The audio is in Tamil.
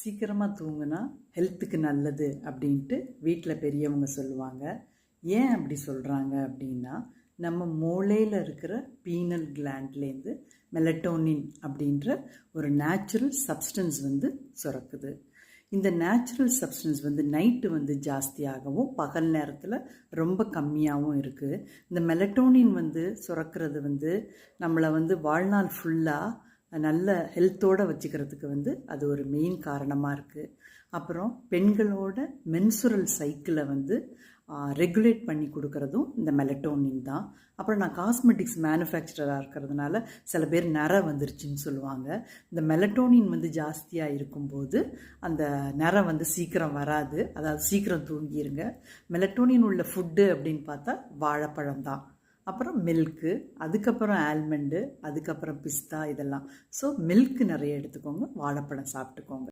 சீக்கிரமாக தூங்குனா ஹெல்த்துக்கு நல்லது அப்படின்ட்டு வீட்டில் பெரியவங்க சொல்லுவாங்க. ஏன் அப்படி சொல்கிறாங்க அப்படின்னா, நம்ம மூளையில் இருக்கிற பீனல் கிளாண்ட்லேருந்து மெலட்டோனின் அப்படின்ற ஒரு நேச்சுரல் சப்ஸ்டன்ஸ் சுரக்குது. இந்த நேச்சுரல் சப்ஸ்டன்ஸ் நைட்டு ஜாஸ்தியாகவும் பகல் நேரத்தில் ரொம்ப கம்மியாகவும் இருக்குது. இந்த மெலட்டோனின் சுரக்கிறது நம்மளை வாழ்நாள் ஃபுல்லாக நல்ல ஹெல்த்தோடு வச்சுக்கிறதுக்கு அது ஒரு மெயின் காரணமாக இருக்குது. அப்புறம் பெண்களோட மென்சுரல் சைக்கிளை ரெகுலேட் பண்ணி கொடுக்கறதும் இந்த மெலட்டோனின் தான். அப்புறம் நான் காஸ்மெட்டிக்ஸ் மேனுஃபேக்சரராக இருக்கிறதுனால சில பேர் நிற வந்துருச்சுன்னு சொல்லுவாங்க. இந்த மெலட்டோனின் ஜாஸ்தியாக இருக்கும்போது அந்த நிற சீக்கிரம் வராது, அதாவது சீக்கிரம் தூங்கிடுங்க. மெலட்டோனின் உள்ள ஃபுட்டு அப்படின்னு பார்த்தா வாழைப்பழம் தான், அப்புறம் மில்க்கு, அதுக்கப்புறம் ஆல்மண்டு, அதுக்கப்புறம் பிஸ்தா, இதெல்லாம். ஸோ மில்க் நிறைய எடுத்துக்கோங்க, வாழைப்பழம் சாப்பிட்டுக்கோங்க.